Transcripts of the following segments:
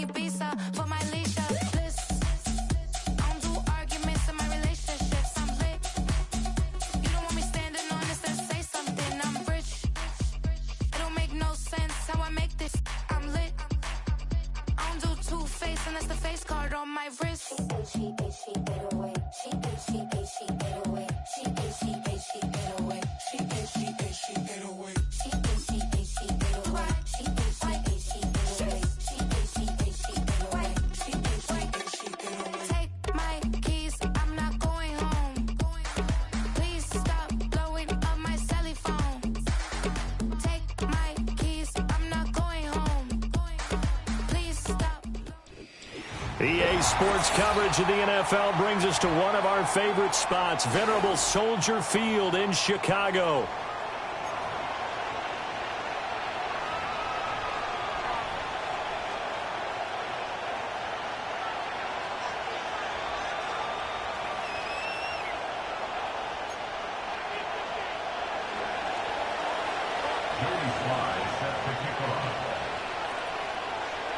me visa for my leisure. I don't do arguments in my relationships. I'm lit. You don't want me standing on this and say something. I'm rich. It don't make no sense how I make this. I'm lit. I don't do two-face unless the face card on my wrist. She 808. She 808. She 808. She 808. She 808. She 808. She 808. She 808. She 808. She 808. She 808. She 808. She 808. Take my keys, I'm not going home. Please stop blowing up my celly phone. Take my keys, I'm not going home. Please stop. EA Sports coverage of the NFL brings us to one of our favorite spots, venerable Soldier Field in Chicago.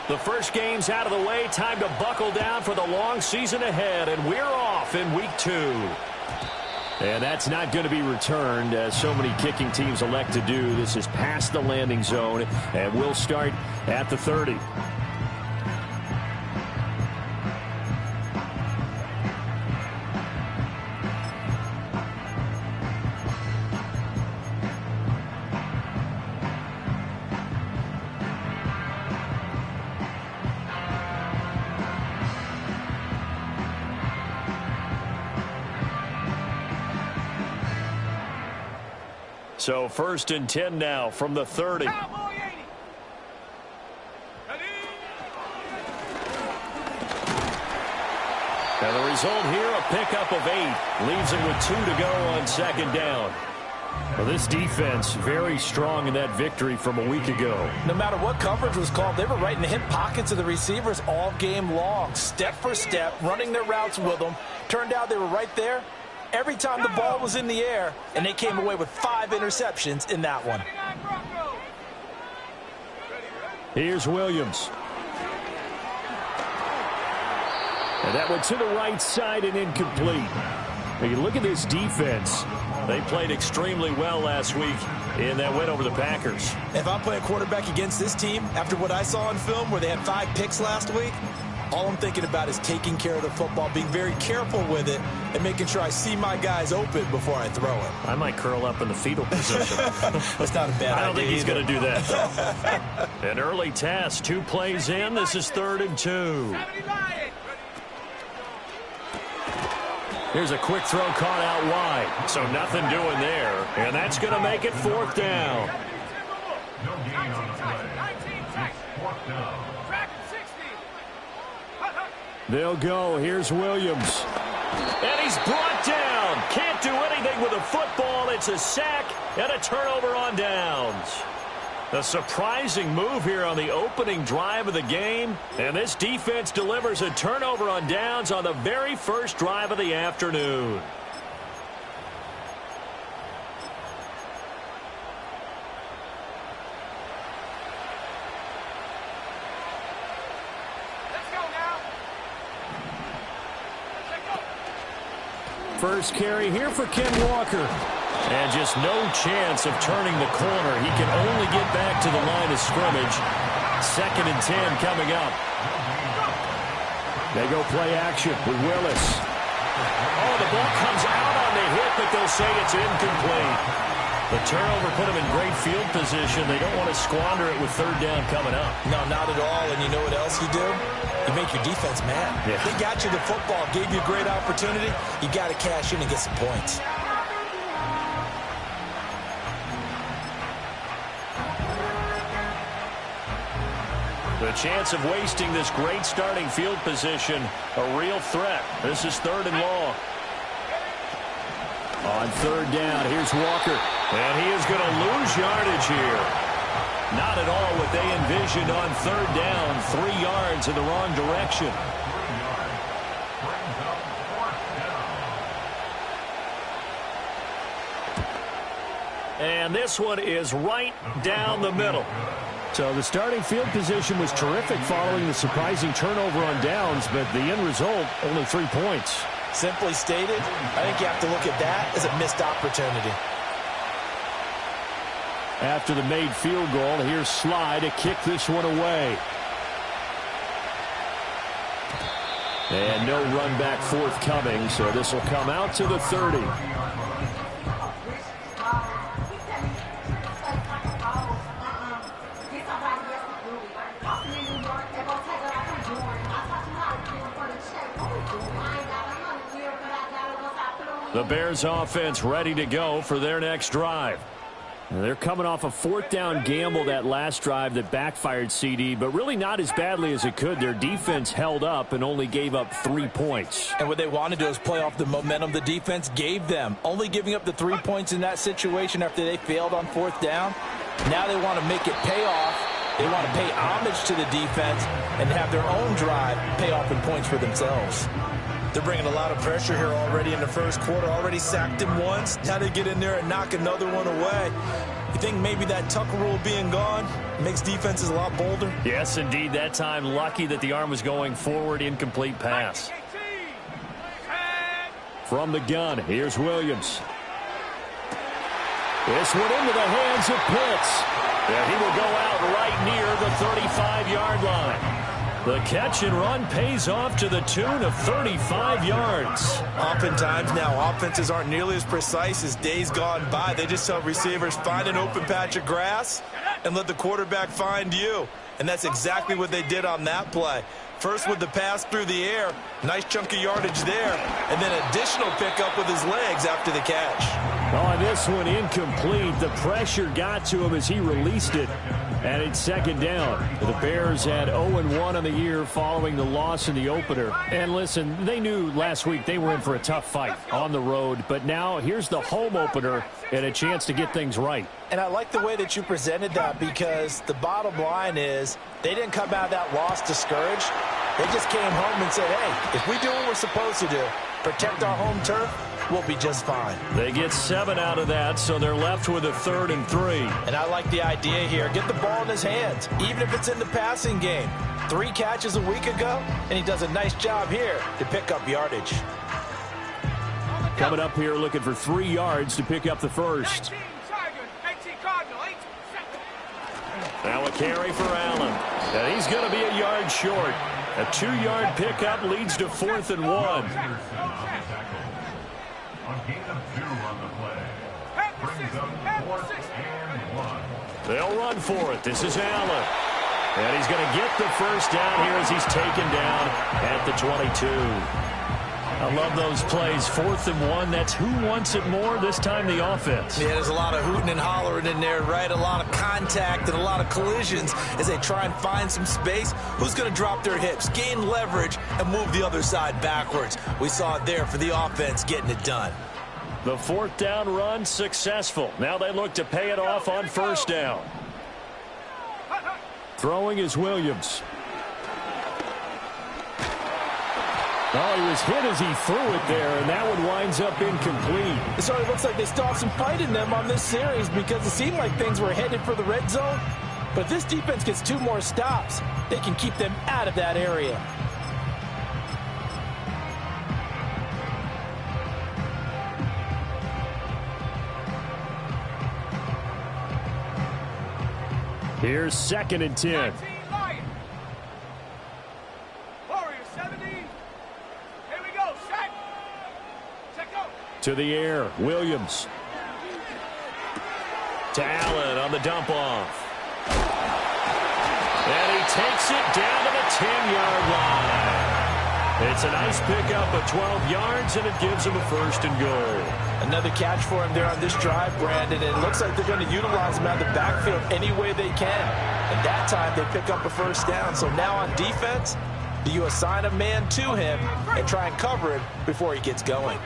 The first game's out of the way. Time to buckle down for the long season ahead, and we're off in week 2. And that's not going to be returned, as so many kicking teams elect to do. This is past the landing zone, and we'll start at the 30. So 1st and 10 now from the 30. And the result here, a pickup of 8. Leaves it with 2 to go on 2nd down. Well, this defense very strong in that victory from a week ago. No matter what coverage was called, they were right in the hip pockets of the receivers all game long. Step for step, running their routes with them. Turned out they were right there every time the ball was in the air, and they came away with 5 interceptions in that one. Here's Williams. And that went to the right side and incomplete. Now you look at this defense. They played extremely well last week in that win over the Packers. If I'm playing quarterback against this team, after what I saw on film where they had 5 picks last week, all I'm thinking about is taking care of the football, being very careful with it, and making sure I see my guys open before I throw it. I might curl up in the fetal position. That's not a bad idea. I don't think he's going to do that, though. An early test, 2 plays in. This is 3rd and 2. Here's a quick throw caught out wide. So nothing doing there. And that's going to make it 4th down. No gain on the play. 4th down. They'll go. Here's Williams. And he's brought down. Can't do anything with a football. It's a sack and a turnover on downs. A surprising move here on the opening drive of the game. And this defense delivers a turnover on downs on the very first drive of the afternoon. First carry here for Ken Walker. And just no chance of turning the corner. He can only get back to the line of scrimmage. 2nd and 10 coming up. They go play action with Willis. Oh, the ball comes out on the hit, but they'll say it's incomplete. The turnover put them in great field position. They don't want to squander it with 3rd down coming up. No, not at all. And you know what else you do? You make your defense mad. Yeah. They got you the football, gave you a great opportunity. You got to cash in and get some points. The chance of wasting this great starting field position, a real threat. This is 3rd and long. On 3rd down, here's Walker. And he is going to lose yardage here. Not at all what they envisioned on 3rd down. 3 yards in the wrong direction. And this one is right down the middle. So the starting field position was terrific following the surprising turnover on downs, but the end result, only 3 points. Simply stated, I think you have to look at that as a missed opportunity. After the made field goal, here's Sly to kick this one away. And no run back forthcoming, so this will come out to the 30. The Bears offense ready to go for their next drive. They're coming off a 4th down gamble that last drive that backfired, CD, but really not as badly as it could. Their defense held up and only gave up 3 points. And what they want to do is play off the momentum the defense gave them. Only giving up the 3 points in that situation after they failed on 4th down. Now they want to make it pay off. They want to pay homage to the defense and have their own drive pay off in points for themselves. They're bringing a lot of pressure here already in the first quarter. Already sacked him once. Now they get in there and knock another one away. You think maybe that Tucker rule being gone makes defenses a lot bolder? Yes, indeed. That time, lucky that the arm was going forward. Incomplete pass. From the gun, here's Williams. This one into the hands of Pitts. And he will go out right near the 35-yard line. The catch and run pays off to the tune of 35 yards. Oftentimes now, offenses aren't nearly as precise as days gone by. They just tell receivers, find an open patch of grass and let the quarterback find you. And that's exactly what they did on that play. First with the pass through the air, nice chunk of yardage there, and then additional pickup with his legs after the catch. On this one, incomplete. The pressure got to him as he released it. And it's 2nd down. The Bears had 0-1 on the year following the loss in the opener. And listen, they knew last week they were in for a tough fight on the road. But now here's the home opener and a chance to get things right. And I like the way that you presented that, because the bottom line is they didn't come out of that loss discouraged. They just came home and said, hey, if we do what we're supposed to do, protect our home turf, we'll be just fine. They get 7 out of that, so they're left with a 3rd and 3. And I like the idea here. Get the ball in his hands, even if it's in the passing game. 3 catches a week ago, and he does a nice job here to pick up yardage. Coming up here looking for 3 yards to pick up the first. Now a carry for Allen. And he's going to be a yard short. A 2-yard pickup leads to 4th and 1. A gain of 2 on the play. Brings up 4th and 1. They'll run for it. This is Allen. And he's going to get the first down here as he's taken down at the 22. I love those plays. 4th and 1. That's who wants it more, this time the offense. Yeah, there's a lot of hooting and hollering in there, right? A lot of contact and a lot of collisions as they try and find some space. Who's going to drop their hips, gain leverage, and move the other side backwards? We saw it there for the offense getting it done. The 4th down run successful. Now they look to pay it off on 1st down. Throwing is Williams. Oh, he was hit as he threw it there, and that one winds up incomplete. It sort of looks like they still have some fight in them on this series, because it seemed like things were headed for the red zone. But if this defense gets 2 more stops, they can keep them out of that area. Here's 2nd and 10. To the air, Williams. To Allen on the dump off. And he takes it down to the 10-yard line. It's a nice pickup of 12 yards, and it gives him a 1st and goal. Another catch for him there on this drive, Brandon. And it looks like they're going to utilize him out of the backfield any way they can. And that time they pick up a 1st down. So now on defense, do you assign a man to him and try and cover it before he gets going?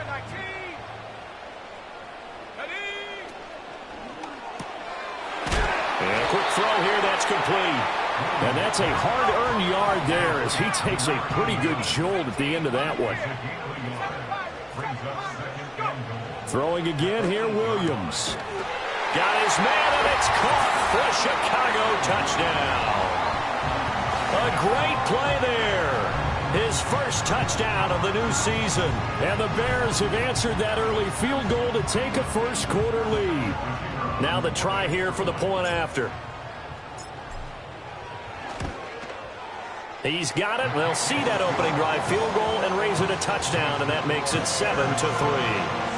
And a quick throw here, that's complete. And that's a hard-earned yard there as he takes a pretty good jolt at the end of that one. Throwing again here, Williams. Got his man, and it's caught for a Chicago touchdown. A great play there. His first touchdown of the new season. And the Bears have answered that early field goal to take a first quarter lead. Now the try here for the point after. He's got it. They'll see that opening drive field goal and raise it a touchdown, and that makes it 7-3.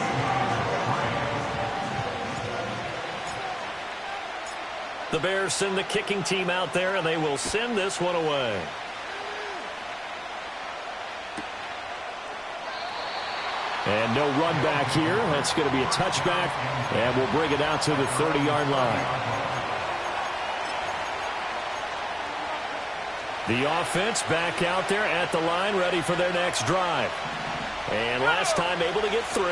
The Bears send the kicking team out there, and they will send this one away. And no run back here. That's going to be a touchback, and we'll bring it out to the 30-yard line. The offense back out there at the line, ready for their next drive. And last time able to get 3.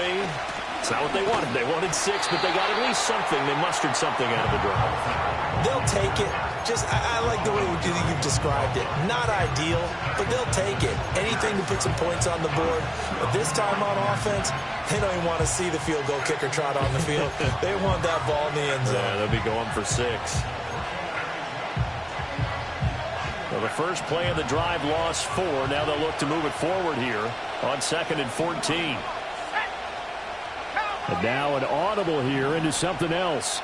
It's not what they wanted. They wanted 6, but they got at least something. They mustered something out of the drive. They'll take it. I like the way you've described it. Not ideal, but they'll take it. Anything to put some points on the board. But this time on offense, they don't even want to see the field goal kicker trot on the field. They want that ball in the end zone. Yeah, they'll be going for 6. Well, the first play of the drive lost 4. Now they'll look to move it forward here on 2nd and 14. And now an audible here into something else.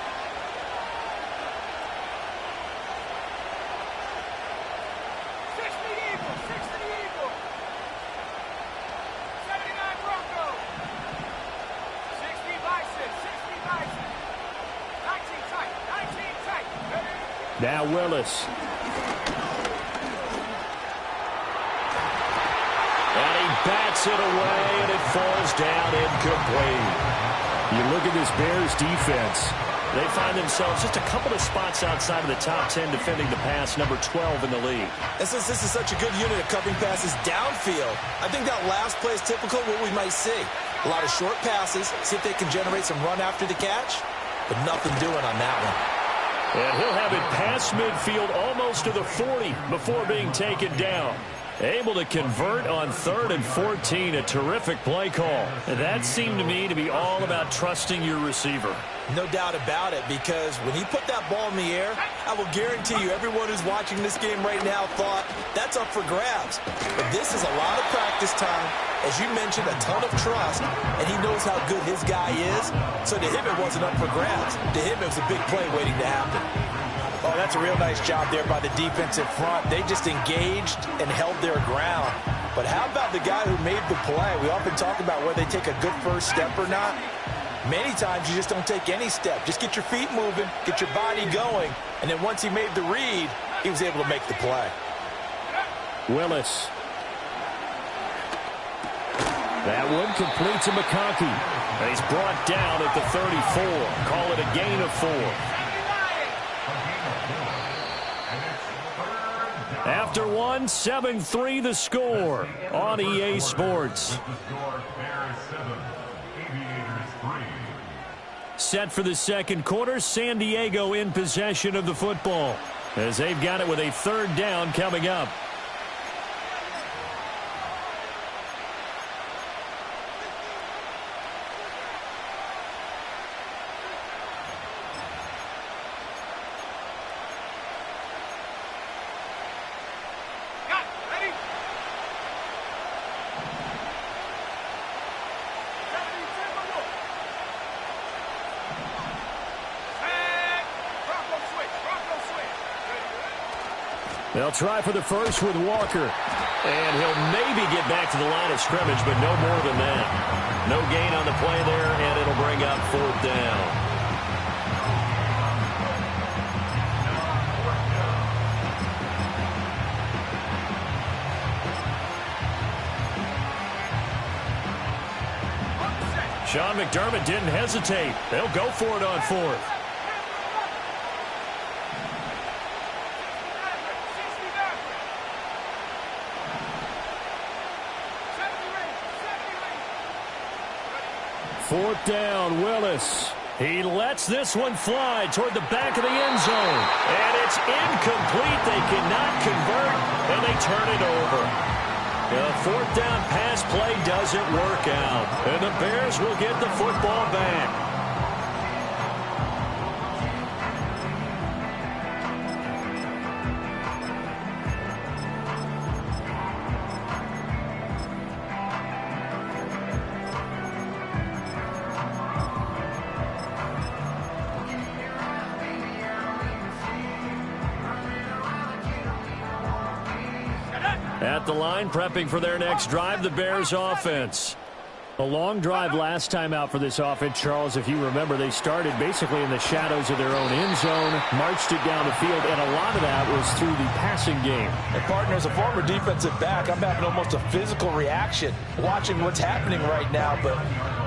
Now Willis. And he bats it away, and it falls down incomplete. You look at this Bears defense. They find themselves just a couple of spots outside of the top 10 defending the pass, number 12 in the league. And since this is such a good unit of covering passes downfield, I think that last play is typical of what we might see. A lot of short passes, see if they can generate some run after the catch, but nothing doing on that one. And he'll have it past midfield almost to the 40 before being taken down. Able to convert on 3rd and 14. A terrific play call. And that seemed to me to be all about trusting your receiver. No doubt about it, because when he put that ball in the air, I will guarantee you everyone who's watching this game right now thought that's up for grabs. But this is a lot of practice time. As you mentioned, a ton of trust, and he knows how good his guy is. So to him, it wasn't up for grabs. To him, it was a big play waiting to happen. Oh, that's a real nice job there by the defensive front. They just engaged and held their ground. But how about the guy who made the play? We often talk about whether they take a good first step or not. Many times you just don't take any step. Just get your feet moving, get your body going, and then once he made the read, he was able to make the play. Willis. That one complete to McConkey. And he's brought down at the 34. Call it a gain of 4. After 7-3 the score on EA Sports. Set for the second quarter, San Diego in possession of the football as they've got it with a 3rd down coming up. They'll try for the first with Walker. And he'll maybe get back to the line of scrimmage, but no more than that. No gain on the play there, and it'll bring up 4th down. Sean McDermott didn't hesitate. They'll go for it on 4th. Fourth down, Willis. He lets this one fly toward the back of the end zone. And it's incomplete. They cannot convert, and they turn it over. The 4th down pass play doesn't work out. And the Bears will get the football back. At the line, prepping for their next drive, the Bears offense. A long drive last time out for this offense, Charles. If you remember, they started basically in the shadows of their own end zone, marched it down the field, and a lot of that was through the passing game. And partner, as a former defensive back, I'm having almost a physical reaction watching what's happening right now. But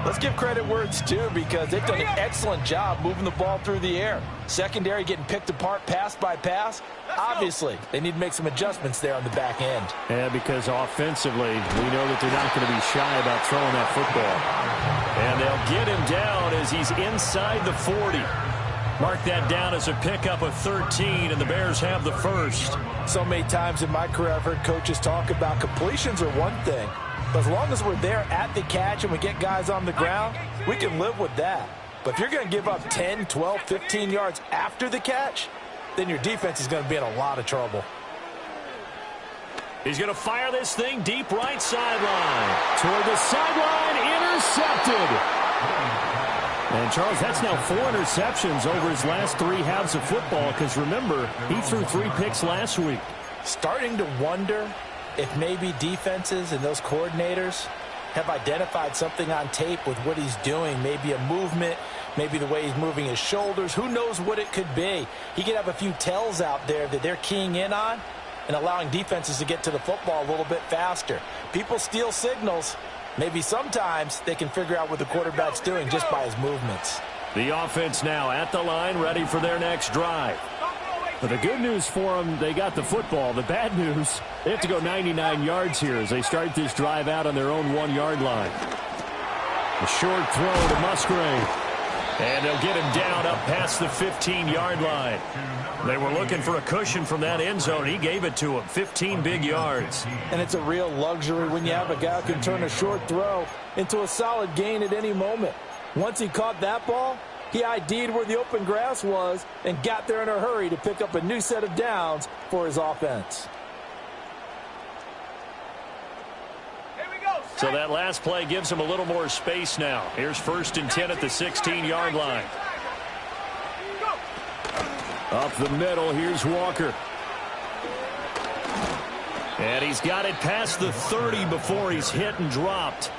let's give credit where it's due, because they've done an excellent job moving the ball through the air. Secondary getting picked apart pass by pass. Obviously, they need to make some adjustments there on the back end. Yeah, because offensively, we know that they're not going to be shy about throwing that football. And they'll get him down as he's inside the 40. Mark that down as a pickup of 13, and the Bears have the first. So many times in my career, I've heard coaches talk about completions are one thing. But as long as we're there at the catch and we get guys on the ground, we can live with that. But if you're going to give up 10, 12, 15 yards after the catch, then your defense is going to be in a lot of trouble. He's going to fire this thing deep right sideline. Toward the sideline, intercepted. And, Charles, that's now 4 interceptions over his last 3 halves of football, because, remember, he threw 3 picks last week. Starting to wonder if maybe defenses and those coordinators have identified something on tape with what he's doing, maybe a movement, maybe the way he's moving his shoulders. Who knows what it could be? He could have a few tells out there that they're keying in on and allowing defenses to get to the football a little bit faster. People steal signals. Maybe sometimes they can figure out what the quarterback's doing just by his movements. The offense now at the line, ready for their next drive. But the good news for them, they got the football. The bad news, they have to go 99 yards here as they start this drive out on their own 1-yard line. A short throw to Musgrave. And they'll get him down up past the 15-yard line. They were looking for a cushion from that end zone. He gave it to him, 15 big yards. And it's a real luxury when you have a guy who can turn a short throw into a solid gain at any moment. Once he caught that ball, he ID'd where the open grass was and got there in a hurry to pick up a new set of downs for his offense. So that last play gives him a little more space now. Here's 1st and 10 at the 16-yard line. Up the middle, here's Walker. And he's got it past the 30 before he's hit and dropped.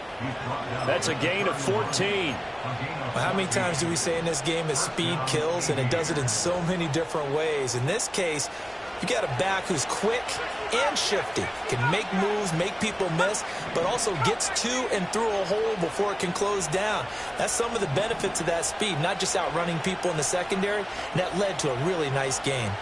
That's a gain of 14. Well, how many times do we say in this game that speed kills, and it does it in so many different ways? In this case, you got a back who's quick and shifty, can make moves, make people miss, but also gets to and through a hole before it can close down. That's some of the benefits of that speed, not just outrunning people in the secondary, and that led to a really nice game.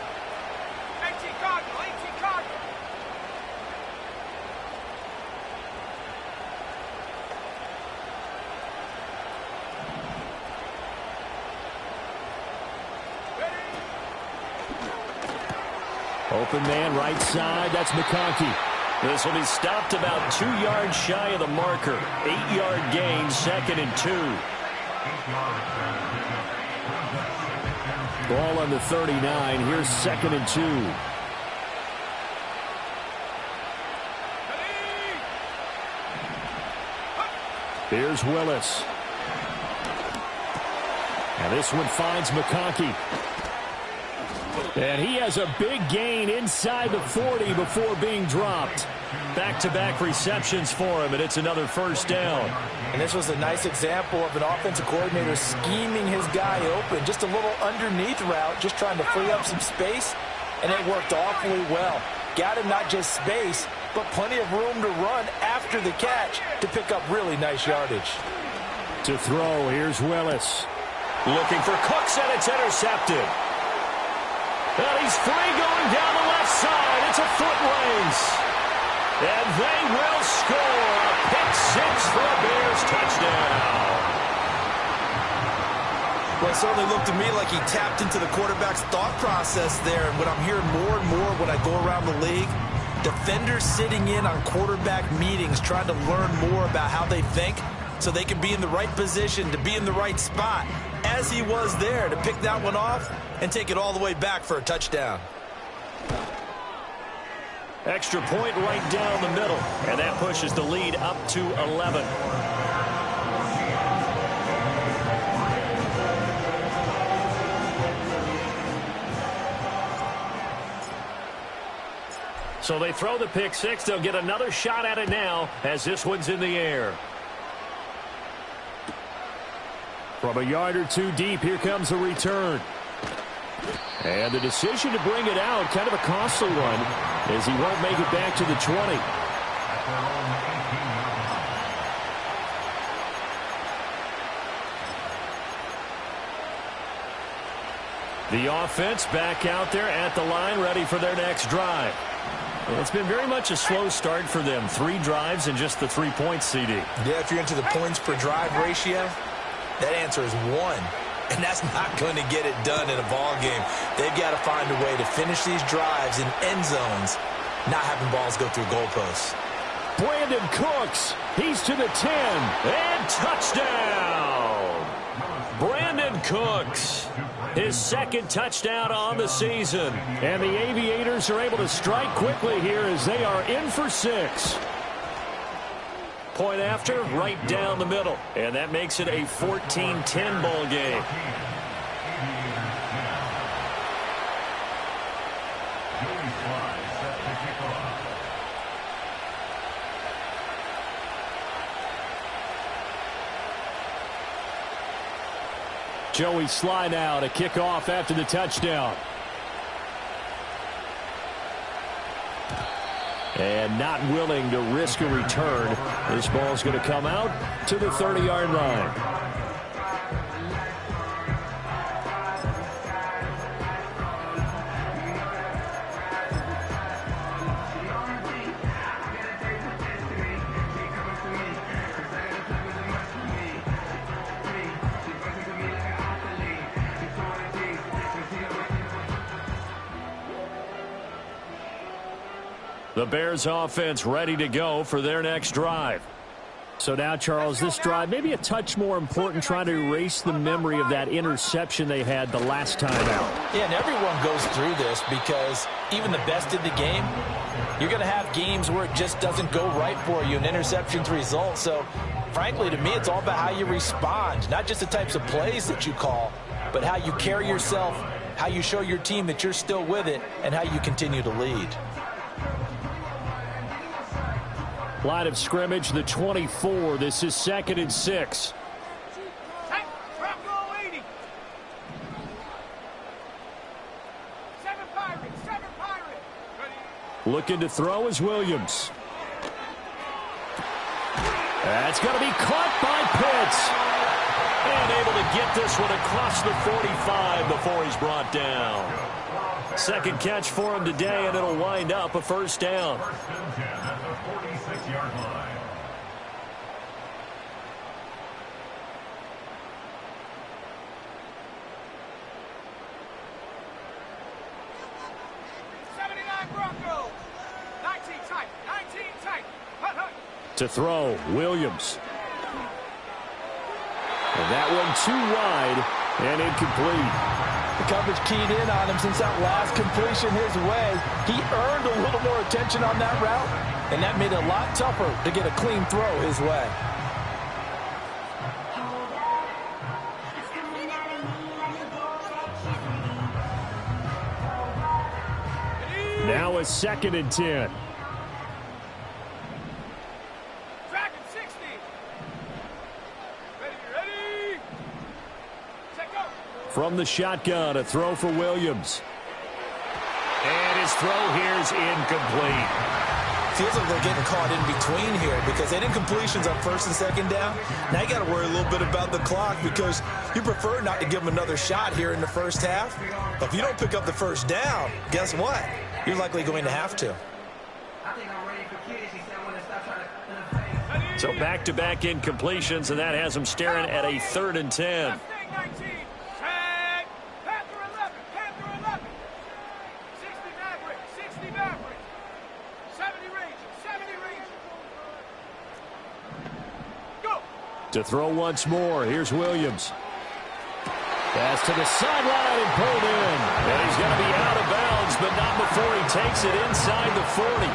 Open man right side, that's McConkey. This will be stopped about 2 yards shy of the marker. 8-yard gain, 2nd and 2. Ball on the 39, here's 2nd and 2. Here's Willis. And this one finds McConkey. And he has a big gain inside the 40 before being dropped. Back-to-back receptions for him, and it's another 1st down. And this was a nice example of an offensive coordinator scheming his guy open. Just a little underneath route, just trying to free up some space, and it worked awfully well. Got him not just space, but plenty of room to run after the catch to pick up really nice yardage. To throw, here's Willis. Looking for Cooks, and it's intercepted. And he's free going down the left side. It's a foot race. And they will score a pick-6 for a Bears touchdown. Well, it certainly looked to me like he tapped into the quarterback's thought process there. And what I'm hearing more and more when I go around the league, defenders sitting in on quarterback meetings trying to learn more about how they think so they can be in the right position to be in the right spot, as he was there to pick that one off and take it all the way back for a touchdown. Extra point right down the middle, and that pushes the lead up to 11. So they throw the pick six. They'll get another shot at it now as this one's in the air. From a yard or two deep, here comes a return. And the decision to bring it out, kind of a costly one, as he won't make it back to the 20. The offense back out there at the line, ready for their next drive. Well, it's been very much a slow start for them. 3 drives and just the 3 points, CD. Yeah, if you're into the points per drive ratio, that answer is 1. And that's not going to get it done in a ball game. They've got to find a way to finish these drives in end zones, not having balls go through goalposts. Brandon Cooks, he's to the 10, and touchdown! Brandon Cooks, his second touchdown on the season. And the Aviators are able to strike quickly here as they are in for 6. Point after, right down the middle. And that makes it a 14-10 ball game. Joey slide out, a kickoff after the touchdown. And not willing to risk a return. This ball's going to come out to the 30-yard line. The Bears offense ready to go for their next drive. So now, Charles, this drive maybe a touch more important, trying to erase the memory of that interception they had the last time out. Yeah, and everyone goes through this because even the best in the game, you're going to have games where it just doesn't go right for you, and interceptions result. So, frankly, to me, it's all about how you respond, not just the types of plays that you call, but how you carry yourself, how you show your team that you're still with it, and how you continue to lead. Line of scrimmage, the 24. This is 2nd and 6. Looking to throw is Williams. That's going to be caught by Pitts. And able to get this one across the 45 before he's brought down. Second catch for him today, and it'll wind up a first down. To throw, Williams. And that one too wide and incomplete. The coverage keyed in on him since that last completion his way. He earned a little more attention on that route, and that made it a lot tougher to get a clean throw his way. Now a 2nd and 10. From the shotgun, a throw for Williams. And his throw here is incomplete. Feels like they're getting caught in between here because they did completions on 1st and 2nd down. Now you got to worry a little bit about the clock because you prefer not to give them another shot here in the first half. But if you don't pick up the first down, guess what? You're likely going to have to. So back-to-back incompletions, and that has them staring at a 3rd and 10. To throw once more, here's Williams. Pass to the sideline and pulled in. And he's going to be out of bounds, but not before he takes it inside the 40.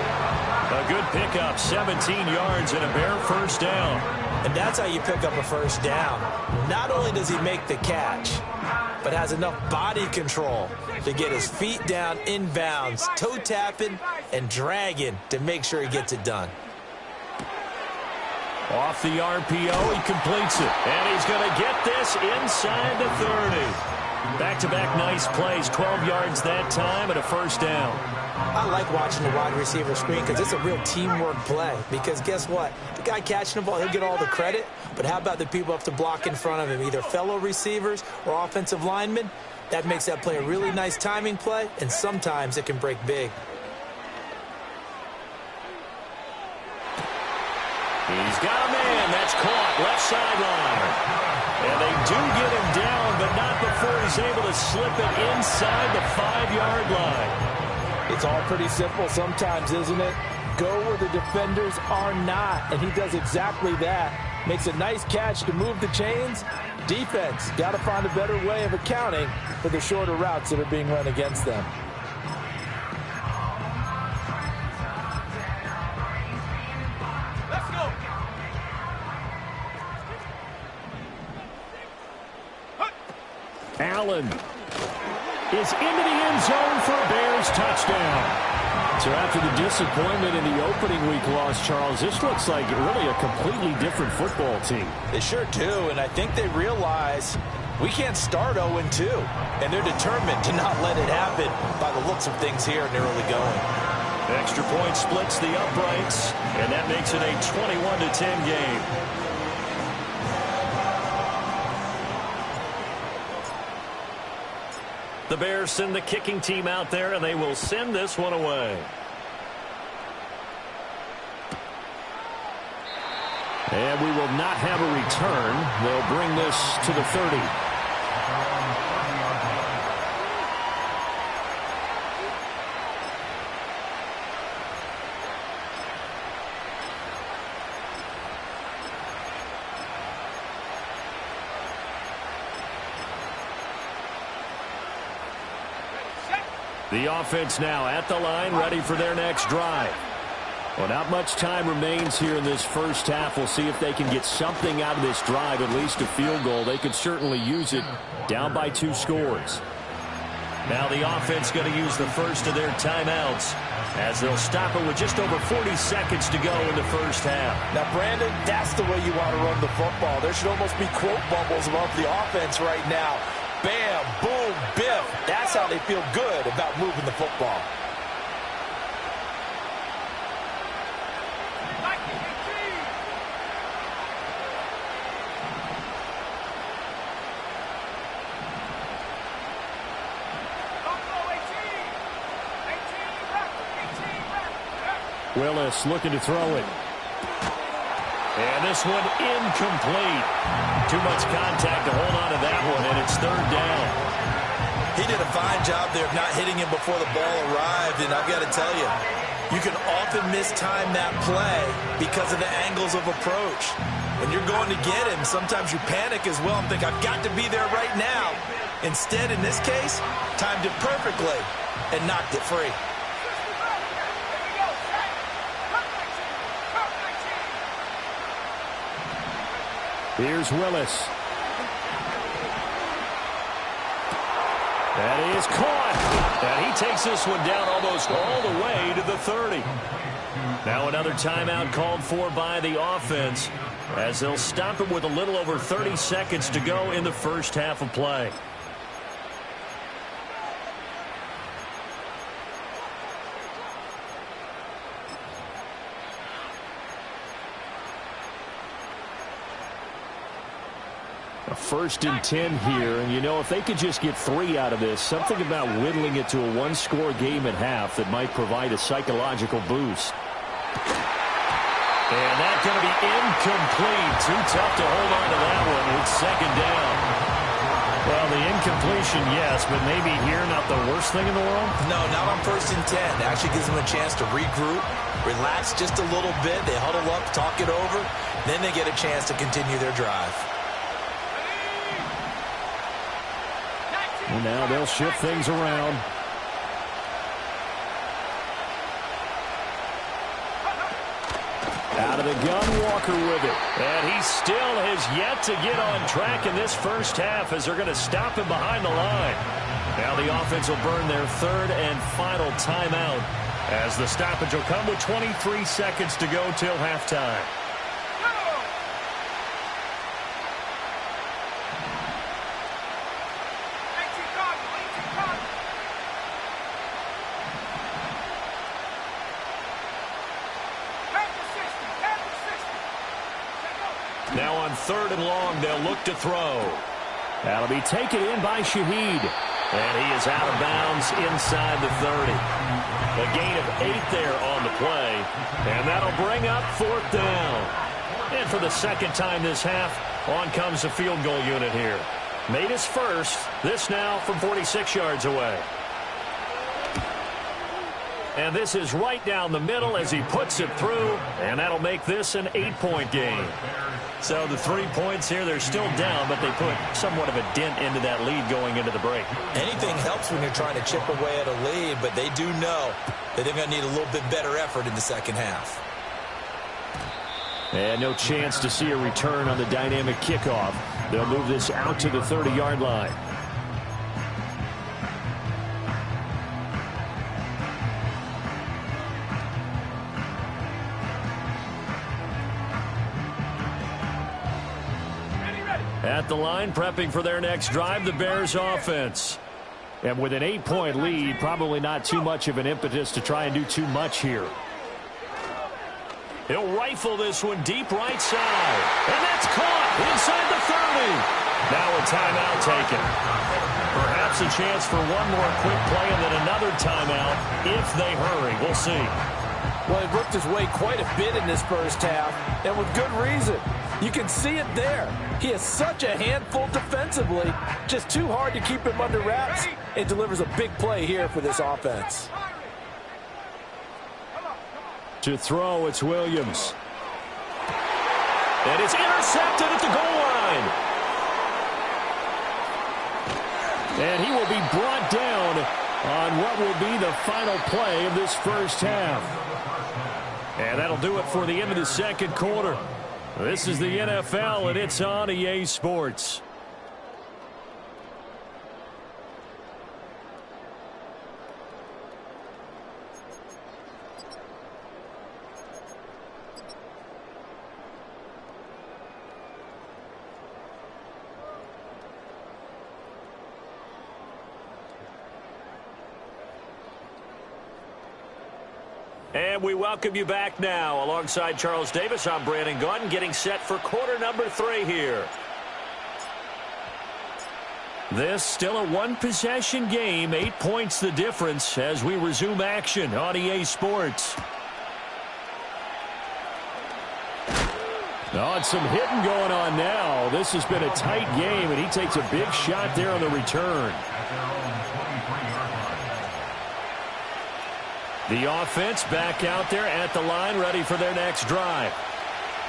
A good pickup, 17 yards and a bare first down. And that's how you pick up a first down. Not only does he make the catch, but has enough body control to get his feet down inbounds, toe tapping, and dragging to make sure he gets it done. Off the RPO, he completes it. And he's going to get this inside the 30. Back-to-back nice plays, 12 yards that time and a first down. I like watching the wide receiver screen because it's a real teamwork play. Because guess what? The guy catching the ball, he'll get all the credit. But how about the people up to block in front of him, either fellow receivers or offensive linemen? That makes that play a really nice timing play, and sometimes it can break big. He's got a man. That's caught left sideline. And they do get him down, but not before he's able to slip it inside the 5-yard line. It's all pretty simple sometimes, isn't it? Go where the defenders are not, and he does exactly that. Makes a nice catch to move the chains. Defense, got to find a better way of accounting for the shorter routes that are being run against them. Allen is into the end zone for a Bears touchdown. So after the disappointment in the opening week loss, Charles, this looks like really a completely different football team. They sure do, and I think they realize we can't start 0-2, and they're determined to not let it happen by the looks of things here in the early going. Extra point splits the uprights, and that makes it a 21-10 game. The Bears send the kicking team out there, and they will send this one away. And we will not have a return. They'll bring this to the 30. The offense now at the line, ready for their next drive. Well, not much time remains here in this first half. We'll see if they can get something out of this drive, at least a field goal. They could certainly use it, down by 2 scores. Now the offense going to use the first of their timeouts as they'll stop it with just over 40 seconds to go in the first half. Now, Brandon, that's the way you want to run the football. There should almost be quote bubbles above the offense right now. Bam, boom, biff. That's how they feel good about moving the football. Willis looking to throw it. And this one incomplete. Too much contact to hold on to that one, and it's 3rd down. He did a fine job there of not hitting him before the ball arrived, and I've got to tell you, you can often mistime that play because of the angles of approach. When you're going to get him, sometimes you panic as well and think, I've got to be there right now. Instead, in this case, timed it perfectly and knocked it free. Here's Willis. That is caught. And he takes this one down almost all the way to the 30. Now another timeout called for by the offense as they'll stop it with a little over 30 seconds to go in the first half of play. A 1st and 10 here, and you know, if they could just get 3 out of this, something about whittling it to a 1-score game at half that might provide a psychological boost. And that's going to be incomplete. Too tough to hold on to that one. It's 2nd down. Well, the incompletion, yes, but maybe here not the worst thing in the world? No, not on 1st and 10. It actually gives them a chance to regroup, relax just a little bit. They huddle up, talk it over. Then they get a chance to continue their drive. And now they'll shift things around. Out of the gun, Walker with it. And he still has yet to get on track in this first half as they're going to stop him behind the line. Now the offense will burn their 3rd and final timeout As the stoppage will come with 23 seconds to go till halftime. Now on 3rd and long, they'll look to throw. That'll be taken in by Shaheed. And he is out of bounds inside the 30. A gain of 8 there on the play. And that'll bring up 4th down. And for the second time this half, on comes the field goal unit here. Made his first. This now from 46 yards away. And this is right down the middle as he puts it through. And that'll make this an 8-point game. So the 3 points here, they're still down, but they put somewhat of a dent into that lead going into the break. Anything helps when you're trying to chip away at a lead, but they do know that they're going to need a little bit better effort in the second half. And no chance to see a return on the dynamic kickoff. They'll move this out to the 30-yard line. At the line, prepping for their next drive, the Bears offense. And with an 8-point lead, probably not too much of an impetus to try and do too much here. He'll rifle this one deep right side. And that's caught inside the 30. Now a timeout taken. Perhaps a chance for one more quick play and then another timeout if they hurry. We'll see. Well, he worked his way quite a bit in this first half, and with good reason. You can see it there. He is such a handful defensively. Just too hard to keep him under wraps. It delivers a big play here for this offense. To throw, it's Williams. And it's intercepted at the goal line. And he will be brought down on what will be the final play of this first half. And that'll do it for the end of the second quarter. This is the NFL, and it's on EA Sports. And we welcome you back now. Alongside Charles Davis, I'm Brandon Gaudin, getting set for quarter number 3 here. This still a one-possession game, 8 points the difference as we resume action on EA Sports. Oh, and some hitting going on now. This has been a tight game, and he takes a big shot there on the return. The offense back out there at the line, ready for their next drive.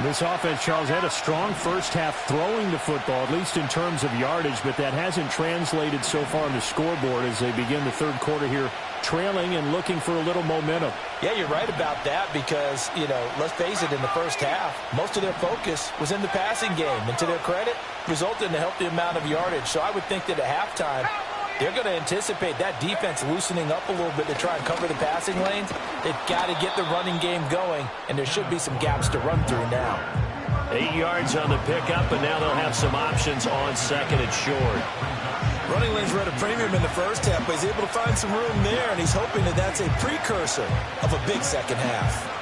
This offense, Charles, had a strong first half throwing the football, at least in terms of yardage, but that hasn't translated so far on the scoreboard as they begin the third quarter here, trailing and looking for a little momentum. Yeah, you're right about that because, let's face it, in the first half, most of their focus was in the passing game. And to their credit, resulted in a healthy amount of yardage. So I would think that at halftime, they're going to anticipate that defense loosening up a little bit to try and cover the passing lanes. They've got to get the running game going, and there should be some gaps to run through now. 8 yards on the pickup, and now they'll have some options on second and short. Running lanes were at a premium in the first half, but he's able to find some room there, and he's hoping that that's a precursor of a big second half.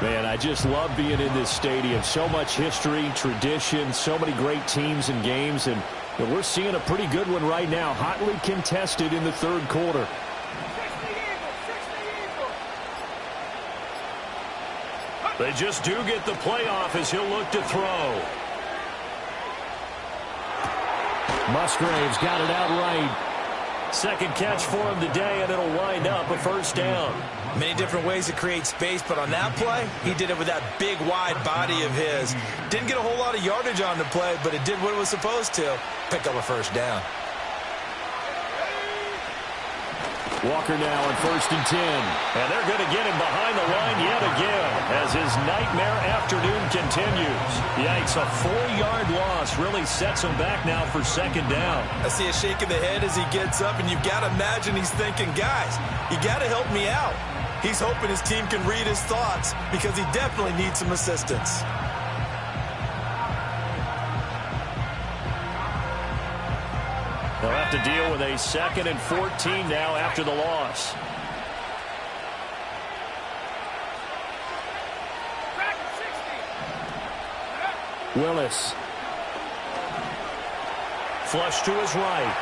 Man, I just love being in this stadium. So much history, tradition, so many great teams and games, and we're seeing a pretty good one right now, hotly contested in the third quarter. They just do get the playoff as he'll look to throw. Musgrave's got it out right. Second catch for him today, and it'll wind up a first down. Many different ways to create space, but on that play, he did it with that big, wide body of his. Didn't get a whole lot of yardage on the play, but it did what it was supposed to. Pick up a first down. Walker now on 1st and 10. And they're going to get him behind the line yet again as his nightmare afternoon continues. Yikes, a 4-yard loss really sets him back now for 2nd down. I see a shake of the head as he gets up, and you've got to imagine he's thinking, guys, you got to help me out. He's hoping his team can read his thoughts because he definitely needs some assistance. They'll have to deal with a 2nd and 14 now after the loss. Willis. Flush to his right.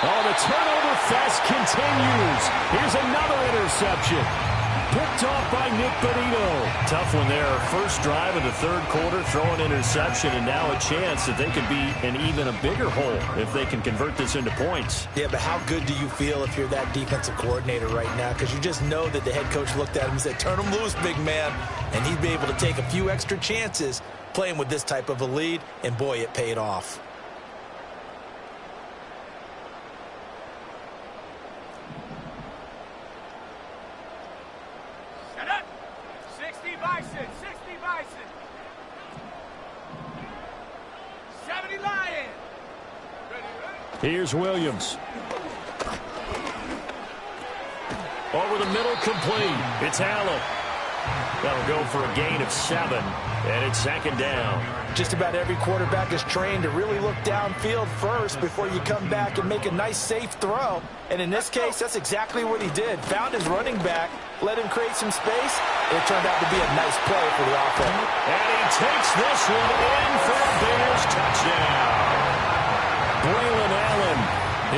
Oh, the turnover fest continues. Here's another interception. Picked off by Nick Bonito. Tough one there. First drive of the 3rd quarter, throw an interception, and now a chance that they could be in even a bigger hole if they can convert this into points. Yeah, but how good do you feel if you're that defensive coordinator right now? Because you just know that the head coach looked at him and said, turn him loose, big man. And he'd be able to take a few extra chances playing with this type of a lead, and boy, it paid off. Here's Williams. Over the middle, complete. It's Allen. That'll go for a gain of 7, and it's 2nd down. Just about every quarterback is trained to really look downfield first before you come back and make a nice, safe throw. And in this case, that's exactly what he did. Found his running back, let him create some space, and it turned out to be a nice play for the offense. And he takes this one in for a Bears touchdown. Braylon Allen,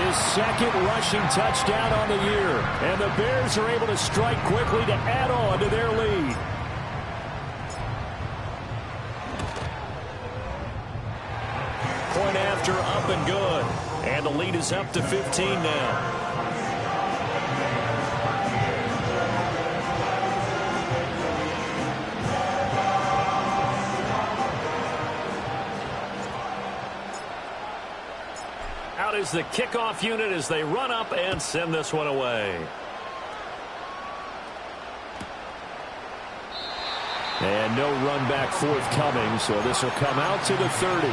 his 2nd rushing touchdown on the year. And the Bears are able to strike quickly to add on to their lead. Point after, up and good. And the lead is up to 15 now. Out is the kickoff unit as they run up and send this one away. And no run back forthcoming, so this will come out to the 30.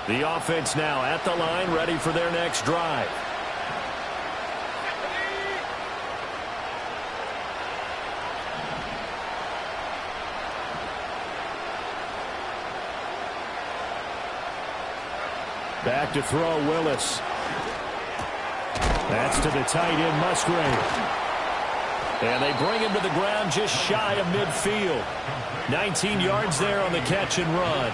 The offense now at the line, ready for their next drive. Back to throw, Willis. That's to the tight end, Musgrave. And they bring him to the ground just shy of midfield. 19 yards there on the catch and run.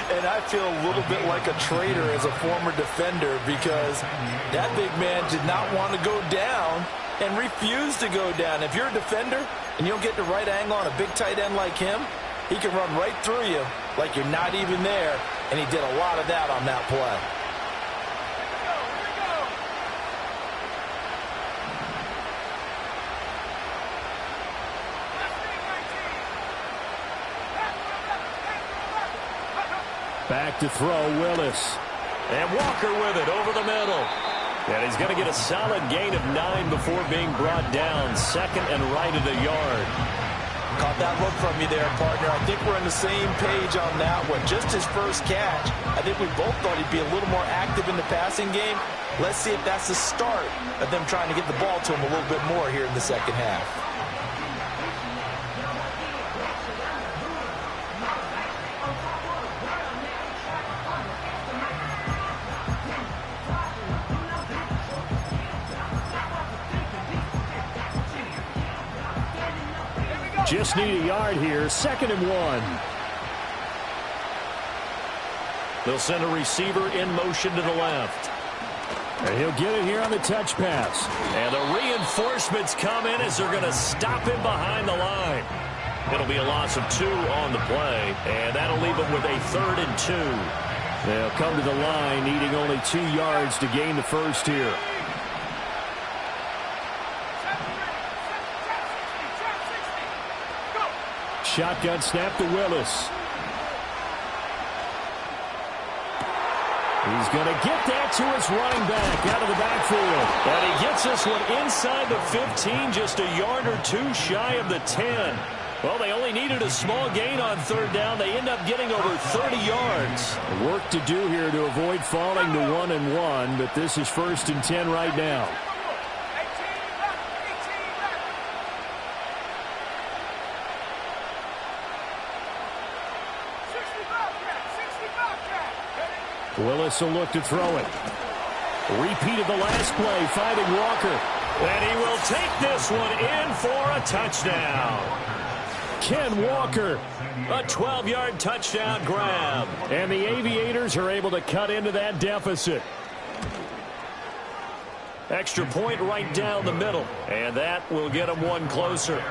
And I feel a little bit like a traitor as a former defender because that big man did not want to go down and refused to go down. If you're a defender and you don't get the right angle on a big tight end like him, he can run right through you like you're not even there, and he did a lot of that on that play. Back to throw, Willis. And Walker with it over the middle. And he's going to get a solid gain of 9 before being brought down. 2nd and right at a yard. Caught that look from you there, partner. I think we're on the same page on that one. Just his first catch. I think we both thought he'd be a little more active in the passing game. Let's see if that's the start of them trying to get the ball to him a little bit more here in the second half. Just need a yard here. 2nd and 1. They'll send a receiver in motion to the left. And he'll get it here on the touch pass. And the reinforcements come in as they're going to stop him behind the line. It'll be a loss of 2 on the play, and that'll leave him with a 3rd and 2. They'll come to the line, needing only 2 yards to gain the first here. Shotgun snap to Willis. He's going to get that to his running back out of the backfield. And he gets this one inside the 15, just a yard or 2 shy of the 10. Well, they only needed a small gain on third down. They end up getting over 30 yards. Work to do here to avoid falling to 1-1, but this is 1st and 10 right now. Willis will look to throw it. Repeat of the last play, finding Walker. And he will take this one in for a touchdown. Ken Walker. A 12-yard touchdown grab. And the Aviators are able to cut into that deficit. Extra point right down the middle. And that will get them one closer.